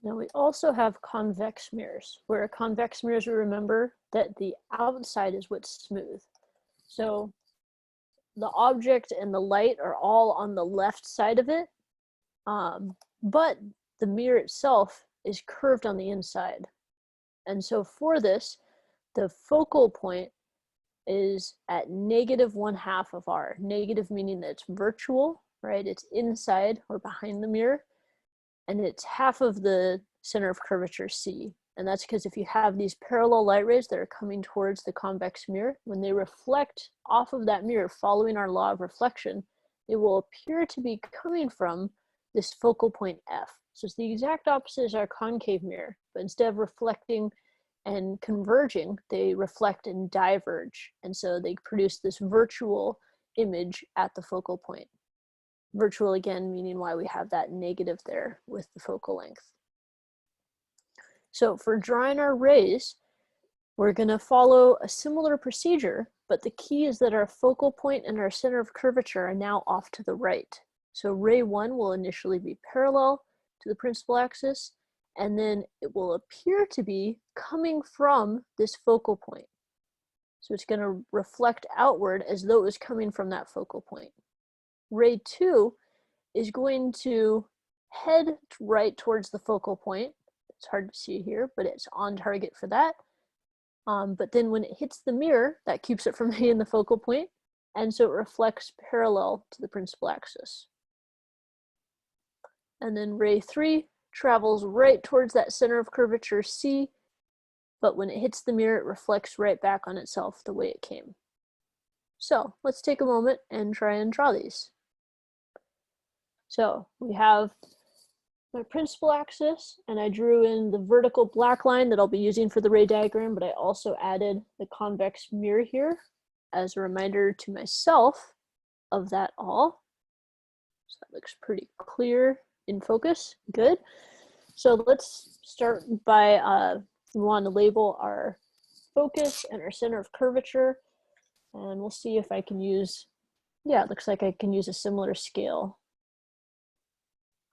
Now we also have convex mirrors, where convex mirrors, we remember that the outside is what's smooth. So the object and the light are all on the left side of it, but the mirror itself is curved on the inside. And so for this, the focal point is at -1/2 of r. Negative meaning that it's virtual, right? It's inside or behind the mirror, and it's half of the center of curvature c. And that's because if you have these parallel light rays that are coming towards the convex mirror, when they reflect off of that mirror following our law of reflection, they will appear to be coming from this focal point F. So it's the exact opposite as our concave mirror, but instead of reflecting and converging, they reflect and diverge. And so they produce this virtual image at the focal point. Virtual again, meaning why we have that negative there with the focal length. So for drawing our rays, we're going to follow a similar procedure, but the key is that our focal point and our center of curvature are now off to the right. So ray 1 will initially be parallel to the principal axis, and then it will appear to be coming from this focal point. So it's going to reflect outward as though it was coming from that focal point. Ray 2 is going to head right towards the focal point. It's hard to see here, but it's on target for that. But then when it hits the mirror, that keeps it from hitting the focal point, and so it reflects parallel to the principal axis. And then ray 3 travels right towards that center of curvature C, but when it hits the mirror, it reflects right back on itself the way it came. So let's take a moment and try and draw these. So we have my principal axis, and I drew in the vertical black line that I'll be using for the ray diagram, but I also added the convex mirror here as a reminder to myself of that all. So that looks pretty clear in focus. Good. So let's start by, we want to label our focus and our center of curvature, and we'll see if I can use, yeah, it looks like I can use a similar scale.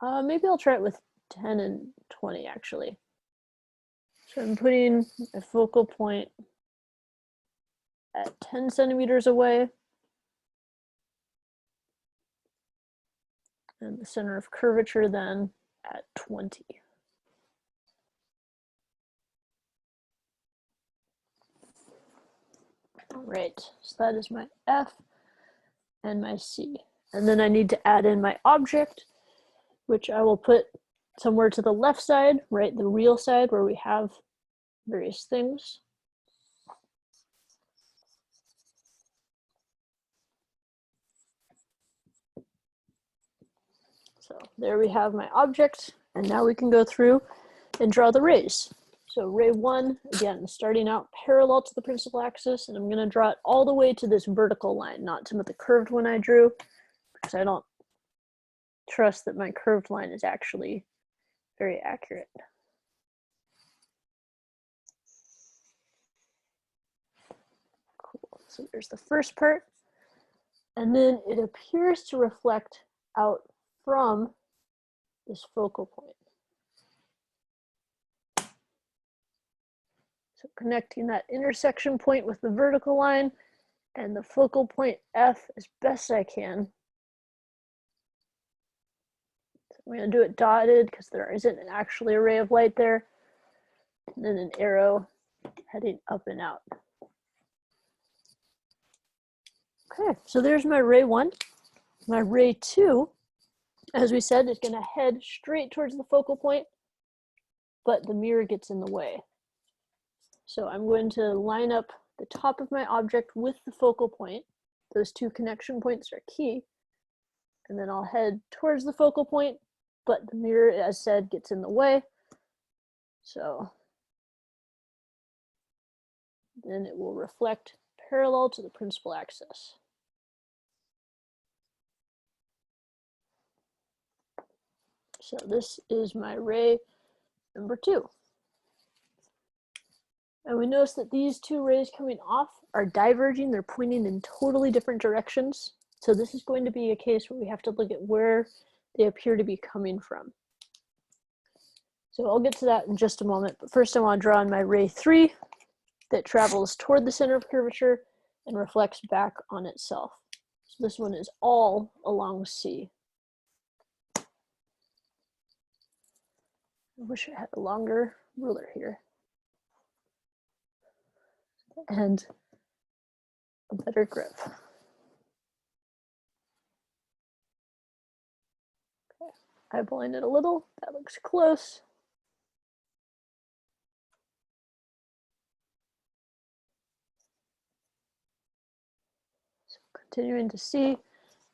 Maybe I'll try it with 10 and 20 actually. So I'm putting a focal point at 10 centimeters away, and the center of curvature then at 20. All right, so that is my F and my C. And then I need to add in my object, which I will put somewhere to the left side, right, the real side where we have various things. So there we have my object, and now we can go through and draw the rays. So ray 1, again, starting out parallel to the principal axis, and I'm going to draw it all the way to this vertical line, not to the curved one I drew, because I don't trust that my curved line is actually very accurate. Cool. So there's the first part, and then it appears to reflect out from this focal point. So connecting that intersection point with the vertical line and the focal point F as best I can. So I'm going to do it dotted because there isn't actually a ray of light there. And then an arrow heading up and out. Okay, so there's my ray 1. My ray 2, as we said, is going to head straight towards the focal point, but the mirror gets in the way. So I'm going to line up the top of my object with the focal point. Those two connection points are key. And then I'll head towards the focal point, but the mirror, as said, gets in the way. So then it will reflect parallel to the principal axis. So this is my ray number 2. And we notice that these two rays coming off are diverging. They're pointing in totally different directions. So this is going to be a case where we have to look at where they appear to be coming from. So I'll get to that in just a moment, but first I want to draw in my ray 3 that travels toward the center of curvature and reflects back on itself. So this one is all along C. I wish I had a longer ruler here and a better grip. Okay. Eyeballing it a little, that looks close. So continuing to see, and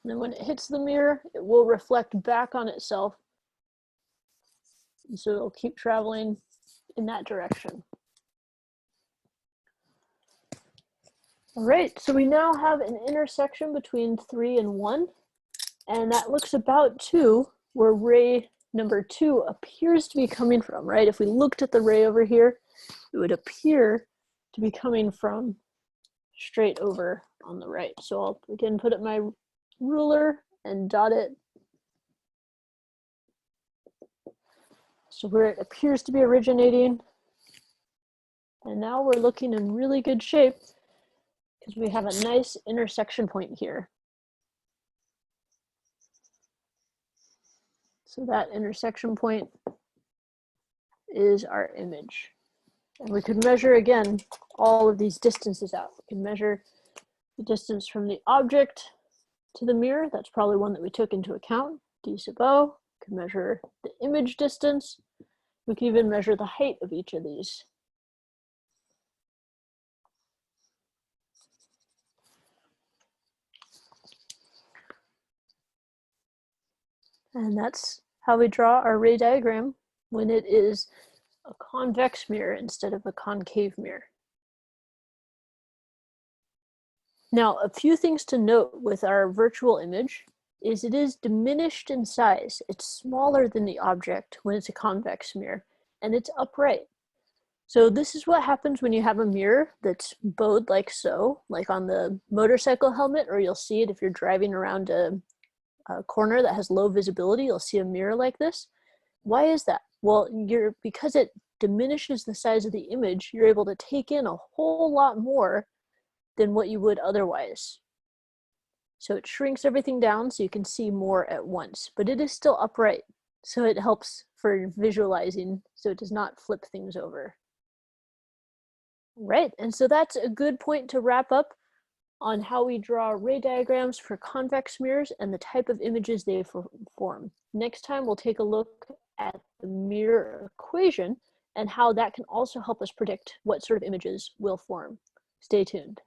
then when it hits the mirror, it will reflect back on itself. And so it'll keep traveling in that direction. All right, so we now have an intersection between 3 and 1, and that looks about 2, where ray number 2 appears to be coming from, right? If we looked at the ray over here, it would appear to be coming from straight over on the right. So I'll again put up my ruler and dot it. So where it appears to be originating. And now we're looking in really good shape because we have a nice intersection point here. So that intersection point is our image. And we could measure, again, all of these distances out. We can measure the distance from the object to the mirror. That's probably one that we took into account, d sub o. We can measure the image distance. We can even measure the height of each of these. And that's how we draw our ray diagram when it is a convex mirror instead of a concave mirror. Now, a few things to note with our virtual image is it is diminished in size. It's smaller than the object when it's a convex mirror, and it's upright. So this is what happens when you have a mirror that's bowed like so, like on the motorcycle helmet, or you'll see it if you're driving around a corner that has low visibility, you'll see a mirror like this. Why is that? Well, because it diminishes the size of the image, you're able to take in a whole lot more than what you would otherwise. So it shrinks everything down so you can see more at once, but it is still upright. So it helps for visualizing so it does not flip things over. Right, and so that's a good point to wrap up on how we draw ray diagrams for convex mirrors and the type of images they form. Next time, we'll take a look at the mirror equation and how that can also help us predict what sort of images will form. Stay tuned.